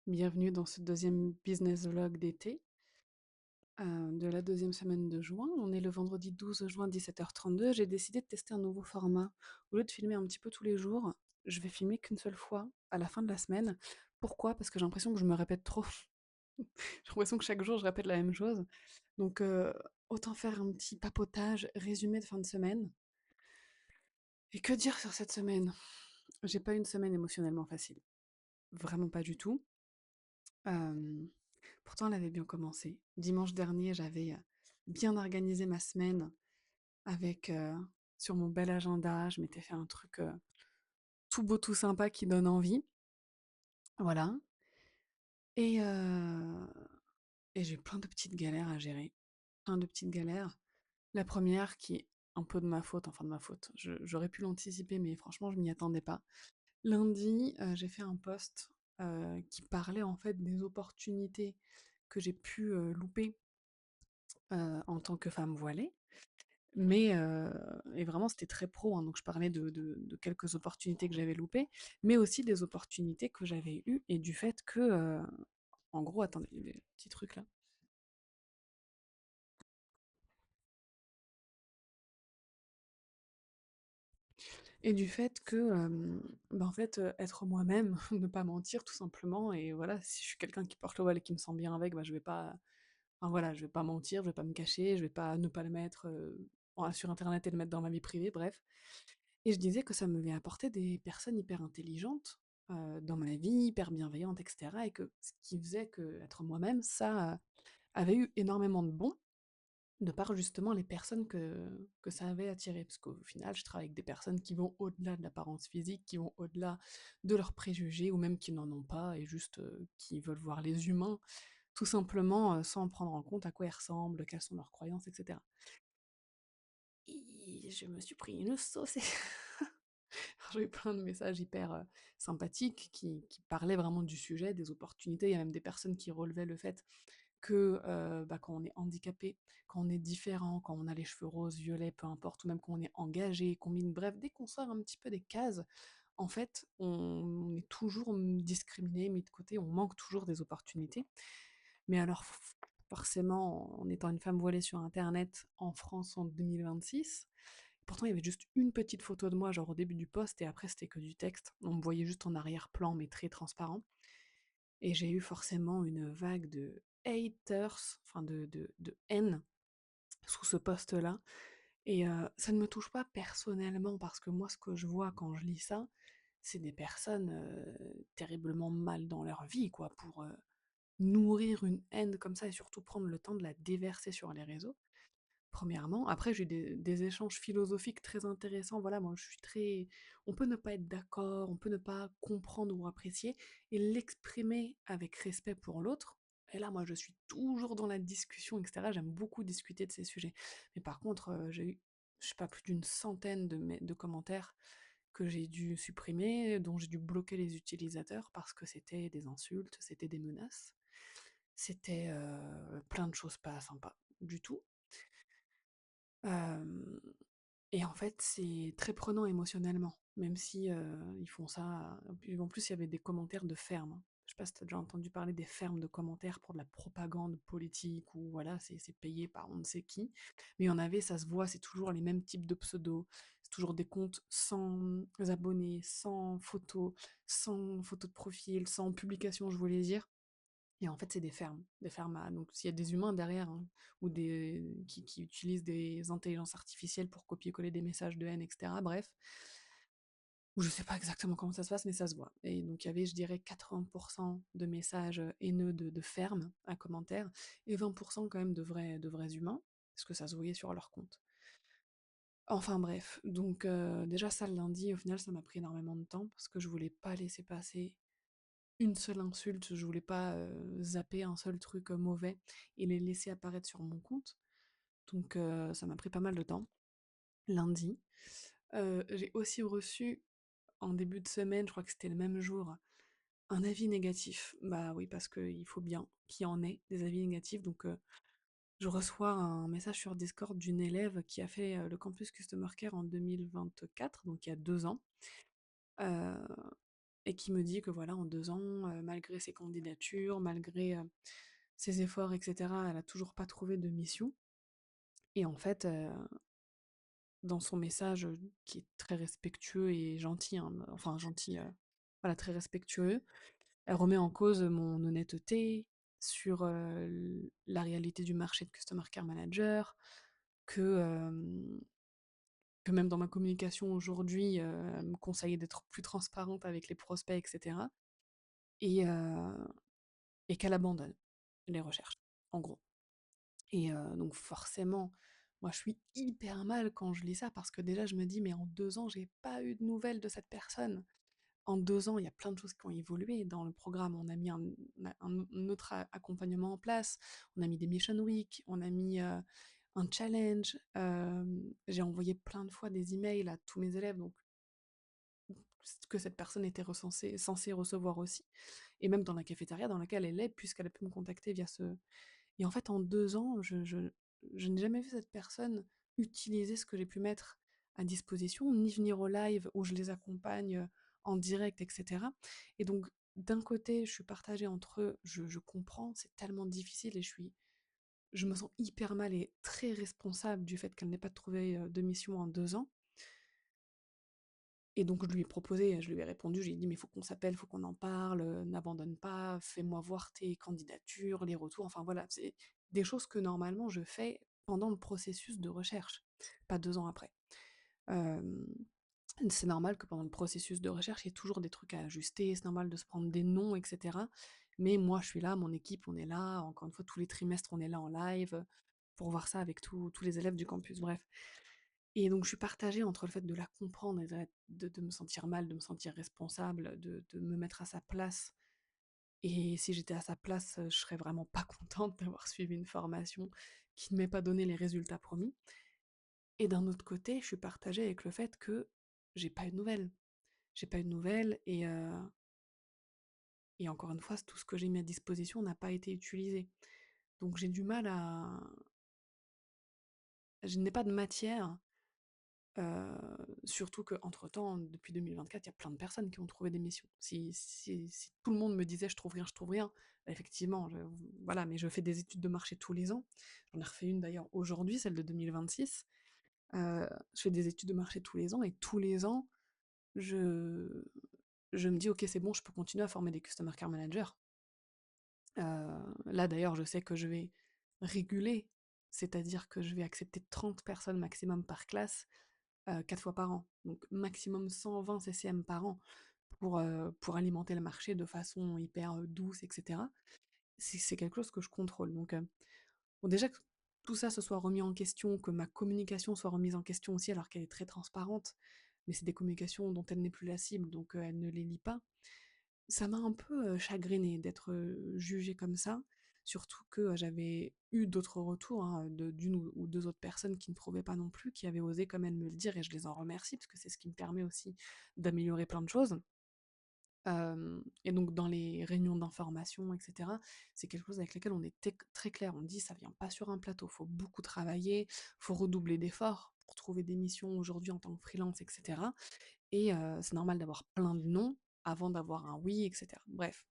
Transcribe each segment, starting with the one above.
Bienvenue dans ce deuxième business vlog d'été de la deuxième semaine de juin. On est le vendredi 12 juin 17h32. J'ai décidé de tester un nouveau format. Au lieu de filmer un petit peu tous les jours, je vais filmer qu'une seule fois à la fin de la semaine. Pourquoi? Parce que j'ai l'impression que je me répète trop. J'ai l'impression que chaque jour je répète la même chose. Donc autant faire un petit papotage, résumé de fin de semaine. Et que dire sur cette semaine? J'ai pas eu une semaine émotionnellement facile. Vraiment pas du tout. Euh, Pourtant, elle avait bien commencé. Dimanche dernier, j'avais bien organisé ma semaine avec sur mon bel agenda. Je m'étais fait un truc tout beau, tout sympa qui donne envie. Voilà. Et, euh, et j'ai plein de petites galères à gérer. Plein de petites galères. La première qui est un peu de ma faute, enfin de ma faute. J'aurais pu l'anticiper, mais franchement, je m'y attendais pas. Lundi, j'ai fait un post qui parlait en fait des opportunités que j'ai pu louper en tant que femme voilée. Mais et vraiment c'était très pro, hein, donc je parlais de quelques opportunités que j'avais loupées, mais aussi des opportunités que j'avais eues et du fait que, en gros, attendez, il y avait un petit truc là. Et du fait que, bah, en fait, être moi-même, ne pas mentir tout simplement et voilà, si je suis quelqu'un qui porte le voile et qui me sent bien avec, bah, je vais pas enfin voilà, je vais pas mentir, je vais pas me cacher, je vais pas ne pas le mettre, sur internet et le mettre dans ma vie privée, bref. Et je disais que ça m'avait apporté des personnes hyper intelligentes dans ma vie, hyper bienveillantes, etc. Et que ce qui faisait que être moi-même, ça avait eu énormément de bon, de par justement les personnes que ça avait attiré. Parce qu'au final, je travaille avec des personnes qui vont au-delà de l'apparence physique, qui vont au-delà de leurs préjugés, ou même qui n'en ont pas, et juste qui veulent voir les humains, tout simplement sans prendre en compte à quoi ils ressemblent, quelles sont leurs croyances, etc. Et je me suis pris une sauce. J'ai eu plein de messages hyper sympathiques qui parlaient vraiment du sujet, des opportunités. Il y a même des personnes qui relevaient le fait que bah, quand on est handicapé, quand on est différent, quand on a les cheveux roses, violets, peu importe, ou même quand on est engagé, combine, bref, dès qu'on sort un petit peu des cases, en fait, on est toujours discriminé, mis de côté, on manque toujours des opportunités. Mais alors, forcément, en étant une femme voilée sur Internet en France en 2026, pourtant, il y avait juste une petite photo de moi, genre au début du post, et après, c'était que du texte. On me voyait juste en arrière-plan, mais très transparent. Et j'ai eu forcément une vague de haters, enfin de haine sous ce post-là. Et ça ne me touche pas personnellement, parce que moi, ce que je vois quand je lis ça, c'est des personnes terriblement mal dans leur vie, quoi, pour nourrir une haine comme ça et surtout prendre le temps de la déverser sur les réseaux. Premièrement, après j'ai eu des échanges philosophiques très intéressants. Voilà, moi je suis très. On peut ne pas être d'accord, on peut ne pas comprendre ou apprécier, et l'exprimer avec respect pour l'autre. Et là, moi je suis toujours dans la discussion, etc. J'aime beaucoup discuter de ces sujets. Mais par contre, j'ai eu, je sais pas, plus d'une centaine de commentaires que j'ai dû supprimer, dont j'ai dû bloquer les utilisateurs parce que c'était des insultes, c'était des menaces, c'était plein de choses pas sympas du tout. Hem Et en fait, c'est très prenant émotionnellement, même si, ils font ça puis en plus, il y avait des commentaires de fermes, hein. Je sais pas si tu as déjà entendu parler des fermes de commentaires pour de la propagande politique ou voilà, c'est payé par on ne sait qui. Mais il y en avait, ça se voit, c'est toujours les mêmes types de pseudos, c'est toujours des comptes sans abonnés, sans photo de profil, sans publication, je voulais dire. Et en fait, c'est des fermes donc s'il y a des humains derrière, hein, ou qui utilisent des intelligences artificielles pour copier-coller des messages de haine, etc. Bref, ou je sais pas exactement comment ça se passe, mais ça se voit. Et donc il y avait, je dirais, 80% de messages haineux de fermes à commentaires, et 20% quand même de vrais humains, parce que ça se voyait sur leur compte. Enfin bref, donc déjà ça le lundi, au final ça m'a pris énormément de temps, parce que je voulais pas laisser passer une seule insulte, je voulais pas zapper un seul truc mauvais et les laisser apparaître sur mon compte. Donc ça m'a pris pas mal de temps. Lundi. J'ai aussi reçu en début de semaine, je crois que c'était le même jour, un avis négatif. Bah oui, parce qu'il faut bien qu'il y en ait des avis négatifs. Donc je reçois un message sur Discord d'une élève qui a fait le campus Customer Care en 2024, donc il y a 2 ans. Euh, et qui me dit que voilà, en 2 ans, malgré ses candidatures, malgré, ses efforts et cetera, elle a toujours pas trouvé de mission et en fait, dans son message, qui est très respectueux et gentil, hein, enfin gentil, voilà, très respectueux, elle remet en cause mon honnêteté sur, la réalité du marché de customer care manager, que, que même dans ma communication aujourd'hui, elle me conseillait d'être plus transparente avec les prospects et cetera et et qu'elle abandonne les recherches, en gros. Et donc forcément, moi je suis hyper mal quand je lis ça parce que déjà je me dis: «Mais en 2 ans, j'ai pas eu de nouvelles de cette personne». En 2 ans, il y a plein de choses qui ont évolué dans le programme. On a mis un autre accompagnement en place, on a mis des mission week, on a mis un challenge, j'ai envoyé plein de fois des emails à tous mes élèves, donc que cette personne était censée recevoir aussi, et même dans la cafétéria dans laquelle elle est, puisqu'elle a pu me contacter via ce... Et en fait, en 2 ans, je n'ai jamais vu cette personne utiliser ce que j'ai pu mettre à disposition, ni venir au live où je les accompagne en direct, etc. Et donc, d'un côté, je suis partagée entre je comprends, c'est tellement difficile et je me sens hyper mal et très responsable du fait qu'elle n'ait pas trouvé de mission en 2 ans. Et donc je lui ai proposé, je lui ai répondu, je lui ai dit: «Mais il faut qu'on s'appelle, il faut qu'on en parle, n'abandonne pas, fais-moi voir tes candidatures, les retours», enfin voilà, c'est des choses que normalement je fais pendant le processus de recherche, pas 2 ans après. Hem, c'est normal que pendant le processus de recherche, il y ait toujours des trucs à ajuster, c'est normal de se prendre des noms et cetera. Mais moi je suis là, mon équipe, on est là, encore une fois tous les trimestres on est là en live, pour voir ça avec tous les élèves du campus, bref. Et donc je suis partagée entre le fait de la comprendre et de me sentir mal, de me sentir responsable, de me mettre à sa place. Et si j'étais à sa place, je serais vraiment pas contente d'avoir suivi une formation qui ne m'ait pas donné les résultats promis. Et d'un autre côté, je suis partagée avec le fait que j'ai pas eu de nouvelles. J'ai pas eu de nouvelles et encore une fois, tout ce que j'ai mis à disposition n'a pas été utilisé. Donc j'ai du mal à... Je n'ai pas de matière. Surtout qu'entre-temps, depuis 2024, il y a plein de personnes qui ont trouvé des missions. Si tout le monde me disait: je trouve rien», bah, effectivement, voilà, mais je fais des études de marché tous les ans. J'en ai refait une d'ailleurs aujourd'hui, celle de 2026. Je fais des études de marché tous les ans et tous les ans, je je me dis: «OK, c'est bon, je peux continuer à former des customer care managers». Là d'ailleurs, je sais que je vais réguler, c'est-à-dire que je vais accepter 30 personnes maximum par classe, 4 fois par an. Donc maximum 120 CCM par an pour alimenter le marché de façon hyper, douce et cetera. C'est quelque chose que je contrôle. Donc bon, déjà que tout ça se soit remis en question, que ma communication soit remise en question aussi alors qu'elle est très transparente, mais c'est des communications dont elle n'est plus la cible, donc elle ne les lit pas. Ça m'a un peu, chagrinée d'être, jugée comme ça, surtout que, j'avais eu d'autres retours, hein, de d'1 ou 2 autres personnes qui ne trouvaient pas non plus, qui avaient osé quand même me le dire et je les en remercie parce que c'est ce qui me permet aussi d'améliorer plein de choses. Et donc dans les réunions d'information et cetera, c'est quelque chose avec lequel on est très clair. On dit: «Ça vient pas sur un plateau, faut beaucoup travailler, faut redoubler d'efforts pour trouver des missions aujourd'hui en tant que freelance et cetera». Et c'est normal d'avoir plein de non avant d'avoir un oui et cetera. Bref.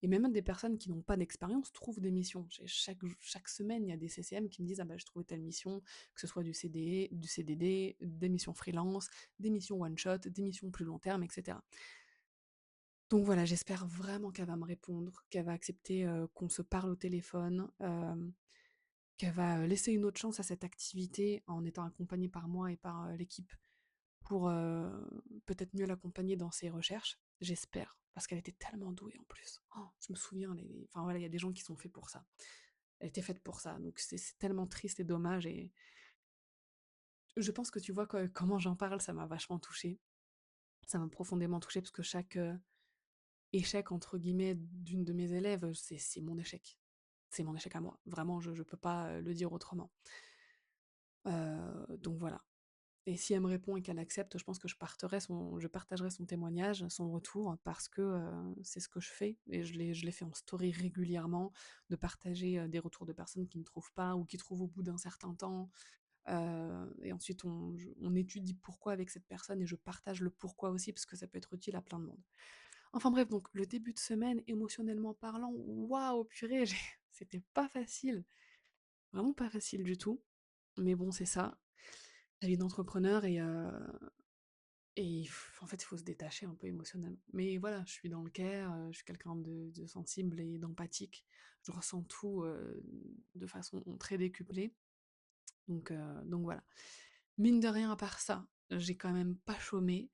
Et même des personnes qui n'ont pas d'expérience trouvent des missions. Chaque semaine, il y a des CCM qui me disent: «Ah bah, j'ai trouvé telle mission», que ce soit du CDD, des missions freelance, des missions one shot, des missions plus long terme et cetera. Donc voilà, j'espère vraiment qu'elle va me répondre, qu'elle va accepter, qu'on se parle au téléphone, qu'elle va, laisser une autre chance à cette activité en étant accompagnée par moi et par, l'équipe pour, peut-être mieux l'accompagner dans ses recherches. J'espère, parce qu'elle était tellement douée en plus. Oh, je me souviens, enfin voilà, il y a des gens qui sont faits pour ça. Elle était faite pour ça, donc c'est tellement triste et dommage et je pense que tu vois comment j'en parle, ça m'a vachement touchée. Ça m'a profondément touchée parce que chaque, «échec» entre guillemets d'une de mes élèves, c'est mon échec. C'est mon échec à moi. Vraiment, je peux pas, le dire autrement. Donc voilà. Et si elle me répond et qu'elle accepte, je pense que je partagerai son témoignage, son retour, parce que c'est ce que je fais, et je l'ai fait en story régulièrement, de partager des retours de personnes qui ne trouvent pas ou qui trouvent au bout d'un certain temps. Et ensuite, on étudie pourquoi avec cette personne et je partage le pourquoi aussi, parce que ça peut être utile à plein de monde. Enfin bref, donc le début de semaine, émotionnellement parlant, waouh, purée, c'était pas facile, vraiment pas facile du tout. Mais bon, c'est ça, la vie d'entrepreneur en fait, il faut se détacher un peu émotionnellement. Mais voilà, je suis dans le care, je suis quelqu'un de sensible et d'empathique. Je ressens tout de façon très décuplée. Donc voilà. Mine de rien, à part ça, j'ai quand même pas chômé.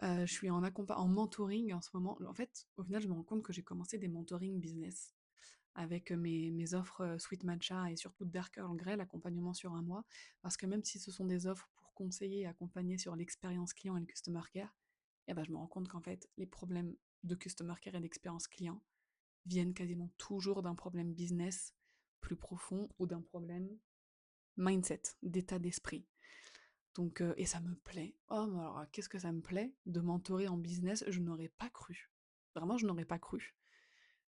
Je suis en mentoring en ce moment. En fait, au final, je me rends compte que j'ai commencé des mentoring business avec mes offres Sweet Matcha et surtout Dark Earl Grey, l'accompagnement sur un mois. Parce que même si ce sont des offres pour conseiller et accompagner sur l'expérience client et le customer care, eh ben, je me rends compte qu'en fait, les problèmes de customer care et d'expérience client viennent quasiment toujours d'un problème business plus profond ou d'un problème mindset, d'état d'esprit. Et ça me plaît. Oh, mais alors, qu'est-ce que ça me plaît de mentorer en business, je n'aurais pas cru. Vraiment, je n'aurais pas cru.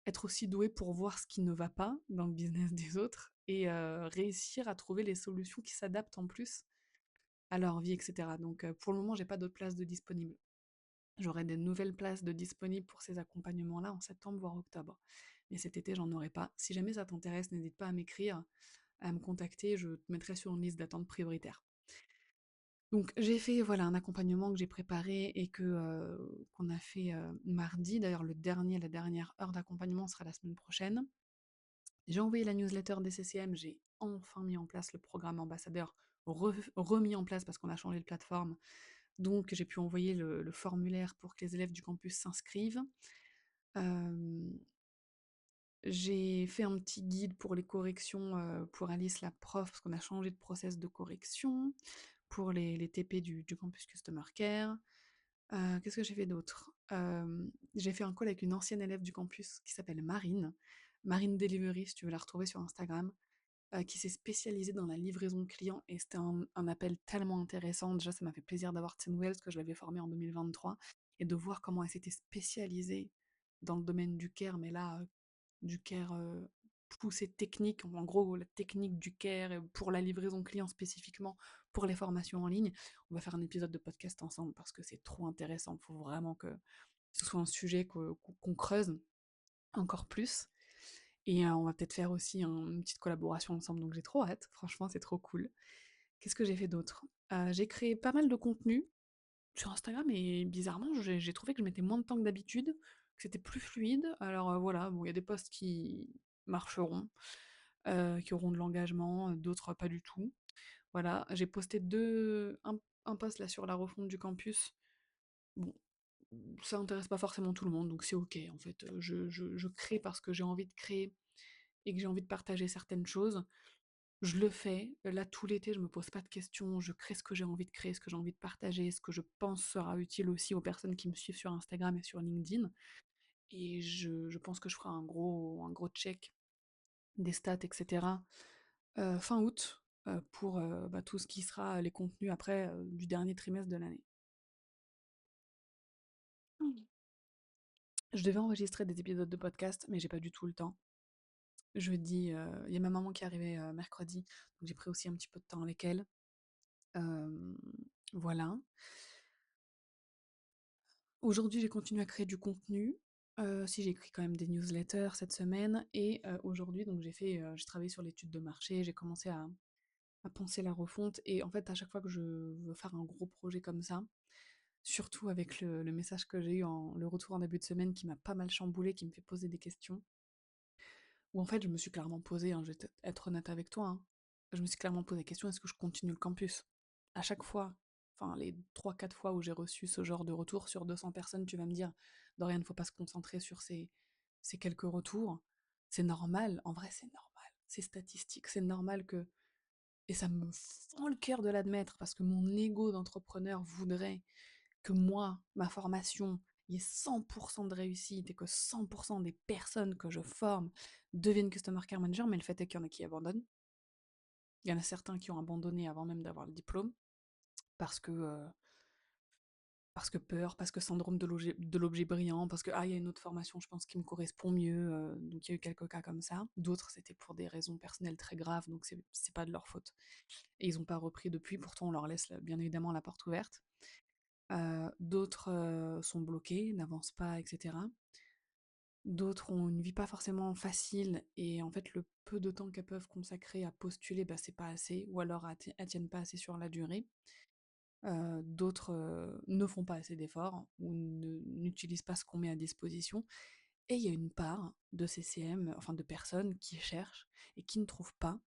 Être aussi doué pour voir ce qui ne va pas dans le business des autres et réussir à trouver les solutions qui s'adaptent en plus à leur vie, etc. Pour le moment, j'ai pas d'autres places de disponibles. J'aurai des nouvelles places de disponibles pour ces accompagnements-là en septembre, voire octobre. Mais cet été, j'en aurai pas. Si jamais ça t'intéresse, n'hésite pas à m'écrire, à me contacter, je te mettrai sur une liste d'attente prioritaire. Donc j'ai fait voilà un accompagnement que j'ai préparé et qu'on a fait mardi. D'ailleurs la dernière heure d'accompagnement sera la semaine prochaine. J'ai envoyé la newsletter des CCM, j'ai enfin mis en place le programme ambassadeur, remis en place parce qu'on a changé de plateforme. Donc j'ai pu envoyer le formulaire pour que les élèves du campus s'inscrivent. Euh, j'ai fait un petit guide pour les corrections pour Alice la prof, parce qu'on a changé de process de correction, pour les TP du campus Customer Care. Qu'est-ce que j'ai fait d'autre? J'ai fait un call avec une ancienne élève du campus qui s'appelle Marine. Marine Delivery, si tu veux la retrouver sur Instagram, qui s'est spécialisée dans la livraison client et c'était un appel tellement intéressant. Déjà, ça m'a fait plaisir d'avoir de ses nouvelles parce que je l'avais formée en 2023 et de voir comment elle s'était spécialisée dans le domaine du care, mais là, du care poussé technique, en gros la technique du care pour la livraison client spécifiquement pour les formations en ligne. On va faire un épisode de podcast ensemble parce que c'est trop intéressant. Il faut vraiment que ce soit un sujet qu'on creuse encore plus. Et on va peut-être faire aussi une petite collaboration ensemble, donc j'ai trop hâte. Franchement, c'est trop cool. Qu'est-ce que j'ai fait d'autre? J'ai créé pas mal de contenu sur Instagram et bizarrement, j'ai trouvé que je mettais moins de temps que d'habitude, que c'était plus fluide. Alors voilà, bon, il y a des posts qui marcheront, qui auront de l'engagement, d'autres pas du tout. Voilà, j'ai posté un post là sur la refonte du campus. Bon, ça intéresse pas forcément tout le monde, donc c'est ok en fait. Je crée parce que j'ai envie de créer et que j'ai envie de partager certaines choses. Je le fais. Là, tout l'été, je me pose pas de questions. Je crée ce que j'ai envie de créer, ce que j'ai envie de partager, ce que je pense sera utile aussi aux personnes qui me suivent sur Instagram et sur LinkedIn. Et je pense que je ferai un gros check des stats, etc. Fin août pour tout ce qui sera les contenus après du dernier trimestre de l'année. Je devais enregistrer des épisodes de podcast, mais j'ai pas du tout le temps. Jeudi, il y a ma maman qui est arrivée mercredi, donc j'ai pris aussi un petit peu de temps avec elle. Euh, voilà. Aujourd'hui, j'ai continué à créer du contenu. Si j'ai écrit quand même des newsletters cette semaine et aujourd'hui, donc j'ai travaillé sur l'étude de marché, j'ai commencé à penser la refonte et en fait, à chaque fois que je veux faire un gros projet comme ça, surtout avec le message que j'ai eu le retour en début de semaine qui m'a pas mal chamboulé, qui me fait poser des questions, où en fait, je me suis clairement posé, je vais être honnête avec toi, hein, je me suis clairement posé la question, est-ce que je continue le campus? À chaque fois, enfin les 3 4 fois où j'ai reçu ce genre de retour sur 200 personnes, tu vas me dire, Dorian, il ne faut pas se concentrer sur ces quelques retours. C'est normal, en vrai c'est normal, c'est statistique, c'est normal que... Et ça me fend le cœur de l'admettre, parce que mon ego d'entrepreneur voudrait que moi, ma formation, il y ait 100% de réussite et que 100% des personnes que je forme deviennent Customer Care Manager, mais le fait est qu'il y en a qui abandonnent. Il y en a certains qui ont abandonné avant même d'avoir le diplôme, parce que, euh, parce que peur, parce que syndrome de l'objet brillant, parce que il y a une autre formation, je pense, qui me correspond mieux. Donc il y a eu quelques cas comme ça. D'autres, c'était pour des raisons personnelles très graves, donc c'est pas de leur faute. Et ils n'ont pas repris depuis, pourtant on leur laisse bien évidemment la porte ouverte. D'autres, sont bloqués, n'avancent pas et cetera. D'autres ont une vie pas forcément facile et en fait, le peu de temps qu'elles peuvent consacrer à postuler, bah, c'est pas assez ou alors elles tiennent pas assez sur la durée. D'autres, ne font pas assez d'efforts ou n'utilisent pas ce qu'on met à disposition et il y a une part de CCM, enfin de personnes qui cherchent et qui ne trouvent pas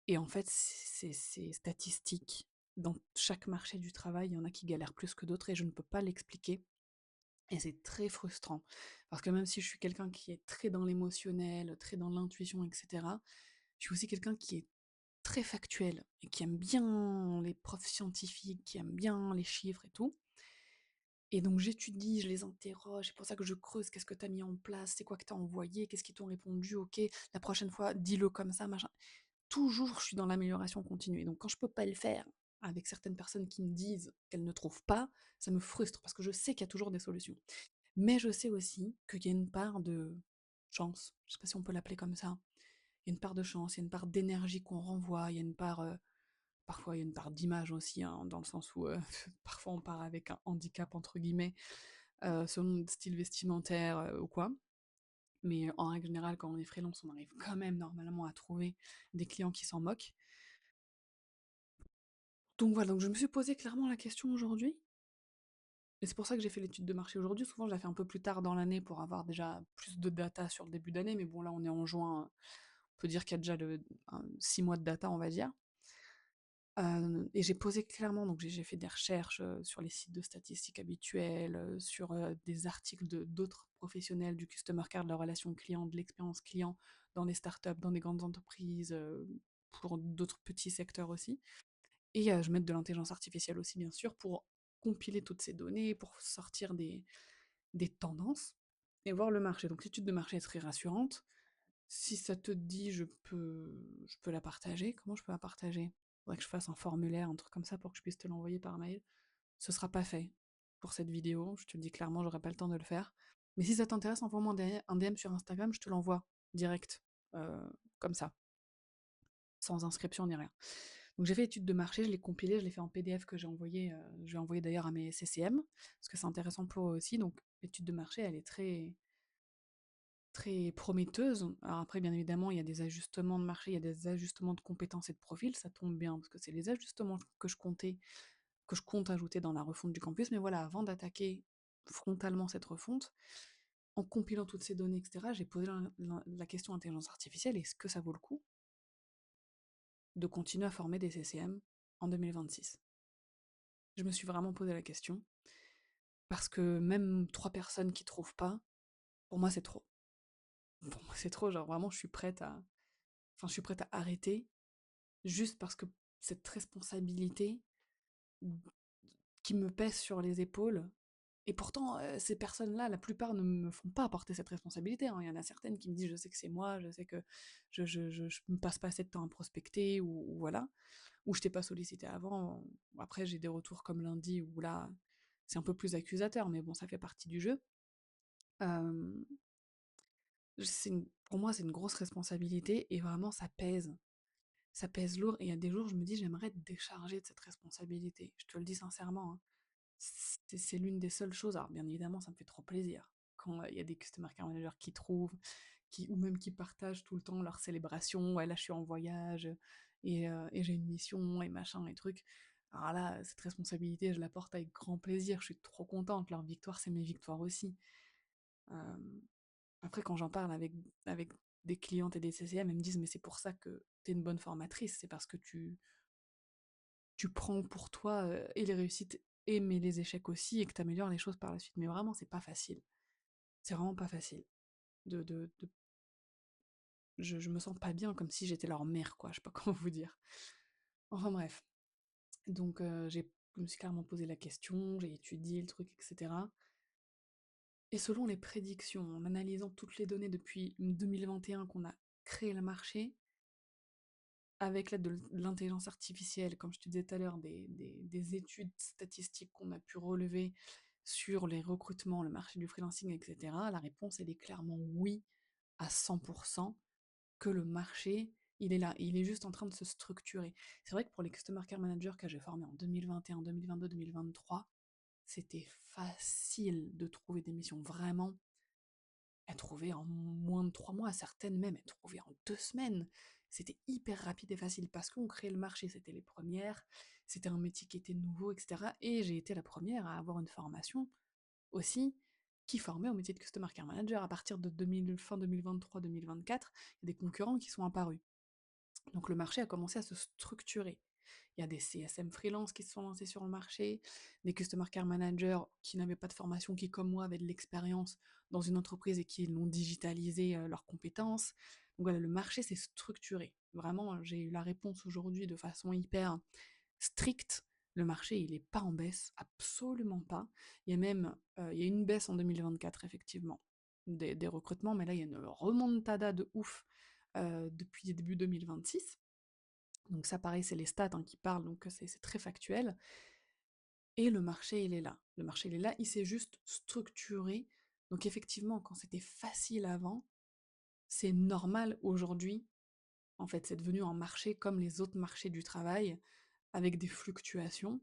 et en fait, c'est statistique. Dans chaque marché du travail, il y en a qui galèrent plus que d'autres et je ne peux pas l'expliquer et c'est très frustrant. Parce que même si je suis quelqu'un qui est très dans l'émotionnel, très dans l'intuition et cetera, je suis aussi quelqu'un qui est très factuel et qui aime bien les profs scientifiques, qui aime bien les chiffres et tout. Et donc j'étudie, je les interroge, c'est pour ça que je creuse, qu'est-ce que tu as mis en place, c'est quoi que tu as envoyé, qu'est-ce qu'ils t'ont répondu, ok, la prochaine fois, dis-le comme ça, machin. Toujours, je suis dans l'amélioration continue. Et donc quand je peux pas le faire avec certaines personnes qui me disent qu'elles ne trouvent pas, ça me frustre parce que je sais qu'il y a toujours des solutions. Mais je sais aussi qu'il y a une part de chance, je sais pas si on peut l'appeler comme ça. Il y a une part de chance, il y a une part d'énergie qu'on renvoie, il y a une part, parfois il y a une part d'image aussi, hein, dans le sens où parfois on part avec un handicap entre guillemets, selon notre style vestimentaire ou quoi. Mais en règle générale, quand on est freelance, on arrive quand même normalement à trouver des clients qui s'en moquent. Donc voilà, donc je me suis posé clairement la question aujourd'hui. Et c'est pour ça que j'ai fait l'étude de marché aujourd'hui. Souvent, je la fais un peu plus tard dans l'année pour avoir déjà plus de data sur le début d'année. Mais bon, là, on est en juin. On peut dire qu'il y a déjà 6 mois de data, on va dire. Et j'ai posé clairement, donc j'ai fait des recherches sur les sites de statistiques habituels, sur des articles d'autres professionnels du customer care, de la relation client, de l'expérience client dans les startups, dans des grandes entreprises, pour d'autres petits secteurs aussi. Et je mets de l'intelligence artificielle aussi, bien sûr, pour compiler toutes ces données, pour sortir des tendances et voir le marché. Donc l'étude de marché est très rassurante. Si ça te dit, je peux la partager. Comment je peux la partager? Faudrait que je fasse un formulaire, un truc comme ça pour que je puisse te l'envoyer par mail. Ce sera pas fait pour cette vidéo, je te le dis clairement, j'aurai pas le temps de le faire. Mais si ça t'intéresse, envoie-moi un DM sur Instagram, je te l'envoie direct, euh, comme ça, sans inscription ni rien. Donc j'ai fait étude de marché, je l'ai compilé, je l'ai fait en PDF que je vais envoyer d'ailleurs à mes CCM, parce que c'est intéressant pour eux aussi. Donc l'étude de marché, elle est très, très prometteuse. Alors après, bien évidemment, il y a des ajustements de marché, il y a des ajustements de compétences et de profils, ça tombe bien, parce que c'est les ajustements que je compte ajouter dans la refonte du campus. Mais voilà, avant d'attaquer frontalement cette refonte, en compilant toutes ces données, etc., j'ai posé la question intelligence artificielle, est-ce que ça vaut le coup de continuer à former des CCM en 2026? Je me suis vraiment posé la question, parce que même 3 personnes qui trouvent pas, pour moi c'est trop. Pour moi c'est trop, genre vraiment je suis prête à arrêter juste parce que cette responsabilité qui me pèse sur les épaules. Et pourtant, ces personnes-là, la plupart ne me font pas porter cette responsabilité, hein. Il y en a certaines qui me disent, je sais que c'est moi, je sais que je me passe pas assez de temps à prospecter, ou voilà, ou je t'ai pas sollicité avant. Après, j'ai des retours comme lundi, où là, c'est un peu plus accusateur, mais bon, ça fait partie du jeu. Euh, pour moi, c'est une grosse responsabilité, et vraiment, ça pèse lourd, et il y a des jours, je me dis, j'aimerais te décharger de cette responsabilité. Je te le dis sincèrement, hein. C'est l'une des seules choses. Alors, bien évidemment, ça me fait trop plaisir quand il y a des customer care managers qui trouvent, ou même qui partagent tout le temps leur célébration. Ouais, là, je suis en voyage et j'ai une mission et machin et trucs. Alors là, cette responsabilité, je la porte avec grand plaisir. Je suis trop contente. Leur victoire, c'est mes victoires aussi. Euh, Après, quand j'en parle avec des clientes et des CCM, elles me disent, mais c'est pour ça que t'es une bonne formatrice. C'est parce que tu prends pour toi et les réussites et mais les échecs aussi et que tu améliores les choses par la suite. Mais vraiment, c'est pas facile. C'est vraiment pas facile. Je me sens pas bien comme si j'étais leur mère, quoi. Je sais pas comment vous dire. Enfin bref. Donc je me suis clairement posé la question, j'ai étudié le truc, etc. Et selon les prédictions, en analysant toutes les données depuis 2021 qu'on a créé le marché, avec l'aide de l'intelligence artificielle, comme je te disais tout à l'heure, des études statistiques qu'on a pu relever sur les recrutements, le marché du freelancing, etc., la réponse, elle est clairement oui à 100%, que le marché, il est là. Il est juste en train de se structurer. C'est vrai que pour les Customer Care Managers que j'ai formés en 2021, 2022, 2023, c'était facile de trouver des missions. Vraiment, elles trouvaient en moins de 3 mois, certaines même, elles trouvaient en 2 semaines. C'était hyper rapide et facile parce qu'on créait le marché, c'était les premières, c'était un métier qui était nouveau, etc. Et j'ai été la première à avoir une formation aussi qui formait au métier de Customer Care Manager. À partir de fin 2023-2024, il y a des concurrents qui sont apparus. Donc le marché a commencé à se structurer. Il y a des CSM freelance qui se sont lancés sur le marché, des Customer Care Managers qui n'avaient pas de formation, qui comme moi avaient de l'expérience dans une entreprise et qui l'ont digitalisé leurs compétences. Donc voilà, le marché s'est structuré. Vraiment, j'ai eu la réponse aujourd'hui de façon hyper stricte. Le marché, il n'est pas en baisse, absolument pas. Il y a même il y a une baisse en 2024, effectivement, des recrutements, mais là, il y a une remontada de ouf depuis début 2026. Donc ça, pareil, c'est les stats qui parlent, donc c'est très factuel. Et le marché, il est là. Le marché, il est là, il s'est juste structuré. Donc effectivement, quand c'était facile avant, c'est normal aujourd'hui. En fait, c'est devenu un marché comme les autres marchés du travail, avec des fluctuations,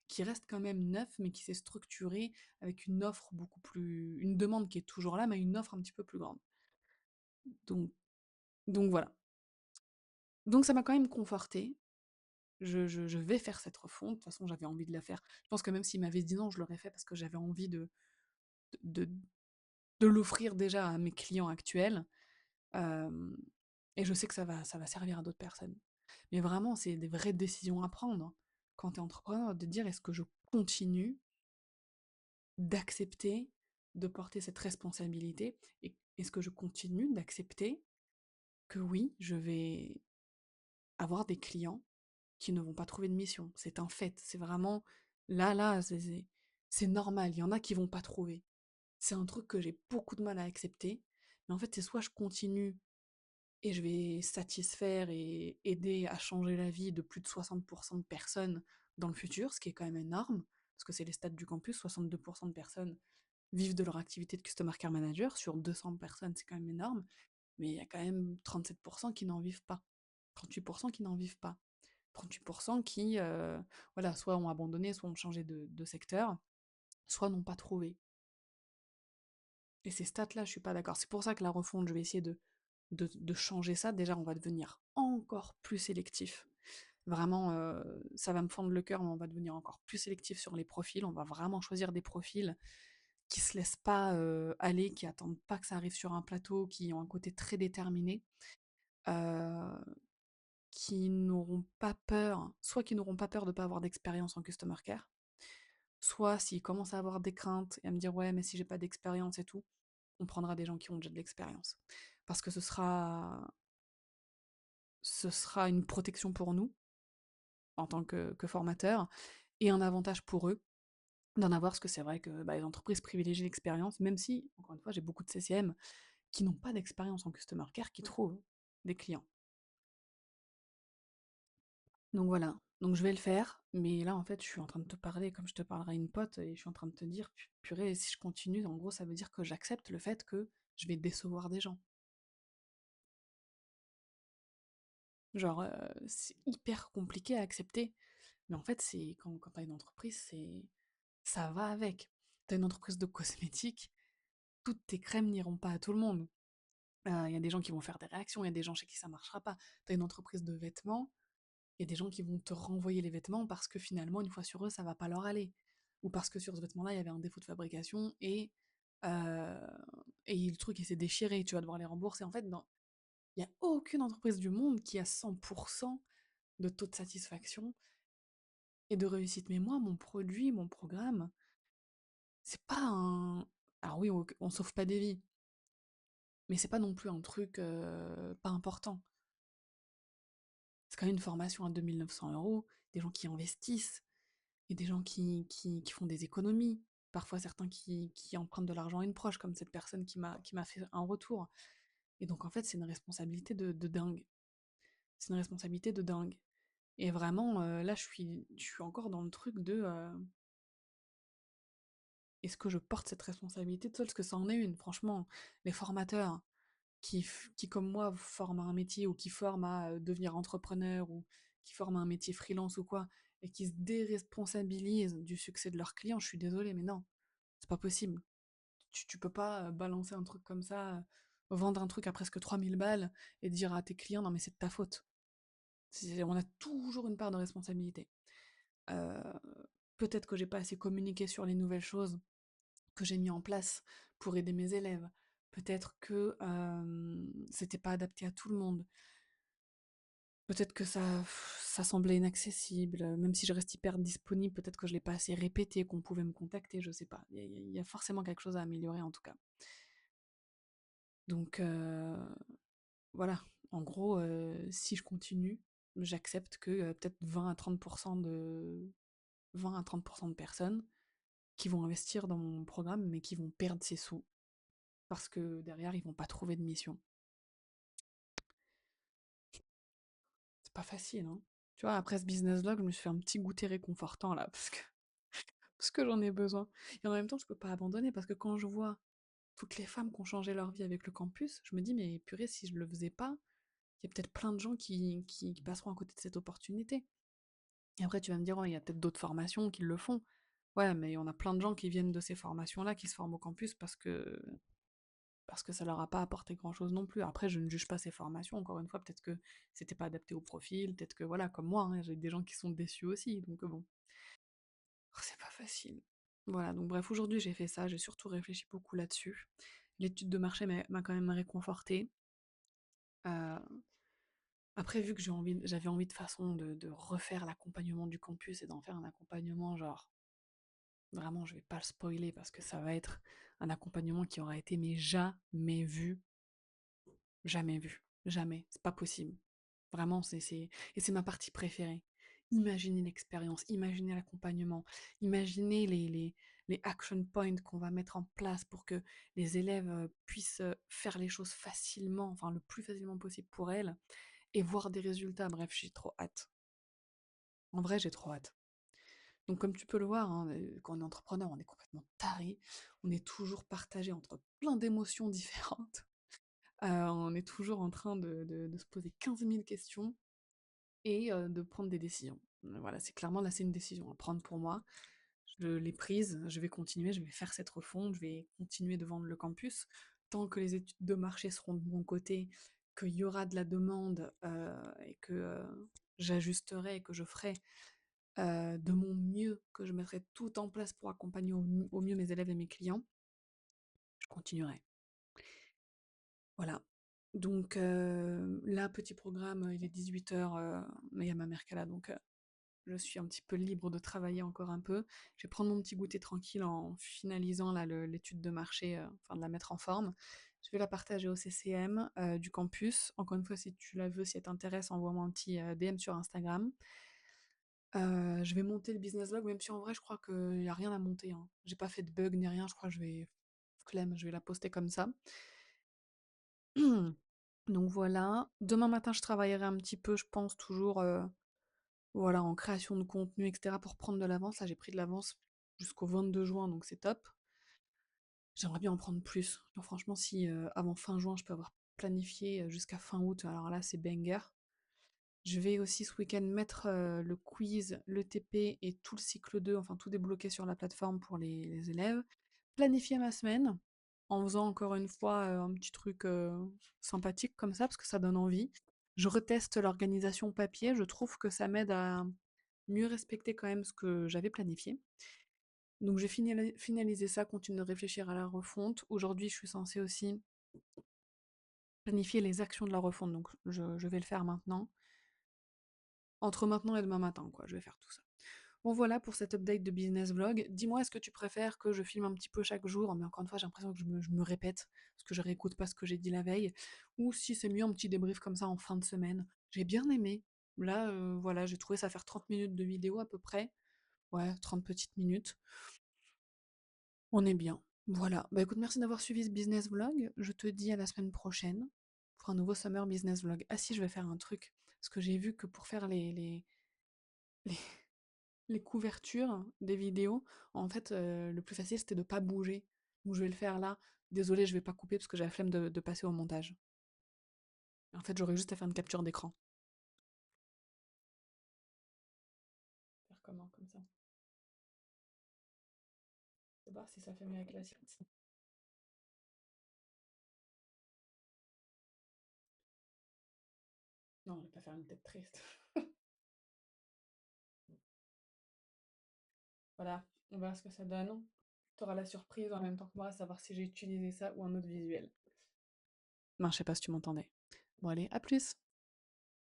qui reste quand même neuf, mais qui s'est structuré avec une offre beaucoup plus... une demande qui est toujours là, mais une offre un petit peu plus grande. Donc, donc voilà. Donc ça m'a quand même confortée. Je vais faire cette refonte. De toute façon, j'avais envie de la faire. Je pense que même s'il m'avait dit non, je l'aurais fait parce que j'avais envie de, de l'offrir déjà à mes clients actuels. Euh, et je sais que ça va servir à d'autres personnes. Mais vraiment, c'est des vraies décisions à prendre quand tu es entrepreneur, de dire est-ce que je continue d'accepter de porter cette responsabilité et est-ce que je continue d'accepter que oui, je vais avoir des clients qui ne vont pas trouver de mission. C'est un fait. C'est vraiment là, c'est normal. Il y en a qui vont pas trouver. C'est un truc que j'ai beaucoup de mal à accepter. Mais en fait, c'est soit je continue et je vais satisfaire et aider à changer la vie de plus de 60% de personnes dans le futur, ce qui est quand même énorme, parce que c'est les stats du campus, 62% de personnes vivent de leur activité de Customer Care Manager, sur 200 personnes, c'est quand même énorme, mais il y a quand même 37% qui n'en vivent pas, 38% qui n'en vivent pas. 38% qui, voilà, soit ont abandonné, soit ont changé de secteur, soit n'ont pas trouvé. Et ces stats-là, je suis pas d'accord. C'est pour ça que la refonte, je vais essayer de changer ça. Déjà, on va devenir encore plus sélectif. Vraiment, ça va me fendre le cœur, mais on va devenir encore plus sélectif sur les profils. On va vraiment choisir des profils qui se laissent pas aller, qui attendent pas que ça arrive sur un plateau, qui ont un côté très déterminé, euh, qui n'auront pas peur, soit qui n'auront pas peur de pas avoir d'expérience en customer care, soit s'ils commencent à avoir des craintes et à me dire ouais mais si j'ai pas d'expérience et tout, on prendra des gens qui ont déjà de l'expérience. Parce que ce sera une protection pour nous en tant que formateurs et un avantage pour eux d'en avoir, parce que c'est vrai que bah, les entreprises privilégient l'expérience, même si, encore une fois, j'ai beaucoup de CCM qui n'ont pas d'expérience en customer care qui trouvent des clients. Donc voilà, donc je vais le faire, mais là en fait je suis en train de te parler comme je te parlerai à une pote et je suis en train de te dire, purée, si je continue, en gros ça veut dire que j'accepte le fait que je vais décevoir des gens. Genre, c'est hyper compliqué à accepter, mais en fait c'est quand t'as une entreprise, ça va avec. T'as une entreprise de cosmétiques, toutes tes crèmes n'iront pas à tout le monde. Il y a des gens qui vont faire des réactions, il y a des gens chez qui ça marchera pas. T'as une entreprise de vêtements, il y a des gens qui vont te renvoyer les vêtements parce que finalement, une fois sur eux, ça va pas leur aller. Ou parce que sur ce vêtement-là, il y avait un défaut de fabrication euh, et le truc il s'est déchiré, tu vas devoir les rembourser. En fait, il n'y a aucune entreprise du monde qui a 100% de taux de satisfaction et de réussite. Mais moi, mon produit, mon programme, c'est pas un... Alors oui, on sauve pas des vies, mais c'est pas non plus un truc pas important. C'est quand même une formation à 2 900 €, des gens qui investissent, et des gens qui font des économies, parfois certains qui empruntent de l'argent à une proche, comme cette personne qui m'a fait un retour. Et donc en fait, c'est une responsabilité de dingue. C'est une responsabilité de dingue. Et vraiment, là, je suis encore dans le truc de est-ce que je porte cette responsabilité de seul, parce que ça en est une, franchement. Les formateurs qui, comme moi, forment à un métier ou qui forment à devenir entrepreneur ou qui forment à un métier freelance ou quoi, et qui se déresponsabilisent du succès de leurs clients, je suis désolée, mais non, c'est pas possible. Tu peux pas balancer un truc comme ça, vendre un truc à presque 3000 balles et dire à tes clients non mais c'est de ta faute. On a toujours une part de responsabilité. Euh, Peut-être que j'ai pas assez communiqué sur les nouvelles choses que j'ai mis en place pour aider mes élèves. Peut-être que c'était pas adapté à tout le monde. Peut-être que ça semblait inaccessible, même si je reste hyper disponible, peut-être que je l'ai pas assez répété, qu'on pouvait me contacter, je sais pas. Il y a forcément quelque chose à améliorer en tout cas. Donc voilà, en gros, si je continue, j'accepte que peut-être 20 à 30% de personnes qui vont investir dans mon programme, mais qui vont perdre ces sous parce que derrière, ils vont pas trouver de mission. C'est pas facile, hein. Tu vois, après ce business log, je me suis fait un petit goûter réconfortant là, parce que j'en ai besoin. Et en même temps, je peux pas abandonner parce que quand je vois toutes les femmes qui ont changé leur vie avec le campus, je me dis, mais purée, si je le faisais pas, il y a peut-être plein de gens qui passeront à côté de cette opportunité. Et après, tu vas me dire, ouais, il y a peut-être d'autres formations qui le font. Ouais, mais on a plein de gens qui viennent de ces formations-là, qui se forment au campus parce que ça leur a pas apporté grand-chose non plus. Après, je ne juge pas ces formations, encore une fois, peut-être que c'était pas adapté au profil, peut-être que, voilà, comme moi, hein, j'ai des gens qui sont déçus aussi, donc bon. Oh, c'est pas facile. Voilà, donc bref, aujourd'hui j'ai fait ça, j'ai surtout réfléchi beaucoup là-dessus. L'étude de marché m'a quand même réconfortée. Euh, Après, vu que j'avais envie de façon de refaire l'accompagnement du campus et d'en faire un accompagnement genre, vraiment, je vais pas le spoiler parce que ça va être un accompagnement qui aura été mais jamais vu, jamais, c'est pas possible. Vraiment, et c'est ma partie préférée. Imaginez l'expérience, imaginez l'accompagnement, imaginez les action points qu'on va mettre en place pour que les élèves puissent faire les choses facilement, enfin le plus facilement possible pour elles, et voir des résultats. Bref, j'ai trop hâte. En vrai, j'ai trop hâte. Donc comme tu peux le voir, hein, quand on est entrepreneur, on est complètement taré, on est toujours partagé entre plein d'émotions différentes. On est toujours en train de se poser 15 000 questions et de prendre des décisions. Voilà, c'est clairement là, c'est une décision à prendre pour moi. Je l'ai prise, je vais continuer, je vais faire cette refonte, je vais continuer de vendre le campus. Tant que les études de marché seront de mon côté, qu'il y aura de la demande et que j'ajusterai et que je ferai de mon mieux, que je mettrai tout en place pour accompagner au mieux mes élèves et mes clients, je continuerai. Voilà. Donc là, petit programme, il est 18h, mais il y a ma mère qui est là, donc je suis un petit peu libre de travailler encore un peu. Je vais prendre mon petit goûter tranquille en finalisant là l'étude de marché, enfin de la mettre en forme. Je vais la partager au CCM du campus. Encore une fois, si tu la veux, si elle t'intéresse, envoie-moi un petit DM sur Instagram. Je vais monter le business log, même si en vrai, je crois qu'il n'y a rien à monter, hein. J'ai pas fait de bug ni rien, je crois que je vais flemme, je vais la poster comme ça. Donc voilà. Demain matin, je travaillerai un petit peu, je pense, toujours voilà, en création de contenu, etc. pour prendre de l'avance. Là, j'ai pris de l'avance jusqu'au 22 juin, donc c'est top. J'aimerais bien en prendre plus. Alors, franchement, si avant fin juin, je peux avoir planifié jusqu'à fin août, alors là, c'est banger. Je vais aussi ce week-end mettre le quiz, le TP et tout le cycle 2, enfin tout débloquer sur la plateforme pour les élèves. Planifier ma semaine en faisant encore une fois un petit truc sympathique comme ça, parce que ça donne envie. Je reteste l'organisation papier, je trouve que ça m'aide à mieux respecter quand même ce que j'avais planifié. Donc j'ai finalisé ça, continue de réfléchir à la refonte. Aujourd'hui, je suis censée aussi planifier les actions de la refonte, donc je vais le faire maintenant. Entre maintenant et demain matin, quoi, je vais faire tout ça. Bon voilà pour cette update de business vlog. Dis-moi, est-ce que tu préfères que je filme un petit peu chaque jour, mais encore une fois, j'ai l'impression que je me répète, parce que je réécoute pas ce que j'ai dit la veille, ou si c'est mieux un petit débrief comme ça en fin de semaine. J'ai bien aimé. Là, voilà, j'ai trouvé ça faire 30 minutes de vidéo à peu près. Ouais, 30 petites minutes. On est bien. Voilà. Bah écoute, merci d'avoir suivi ce business vlog. Je te dis à la semaine prochaine pour un nouveau summer business vlog. Ah si, je vais faire un truc. Parce que j'ai vu que pour faire les, les couvertures des vidéos, en fait, le plus facile c'était de pas bouger. Donc je vais le faire là. Désolée, je vais pas couper parce que j'ai la flemme de passer au montage. En fait, j'aurais juste à faire une capture d'écran. voir si ça fait mieux avec la suite. Non, je vais pas faire une tête triste. Voilà, on verra ce que ça donne. Tu auras la surprise en même temps que moi, à savoir si j'ai utilisé ça ou un autre visuel. Non, je sais pas si tu m'entendais. Bon allez, à plus!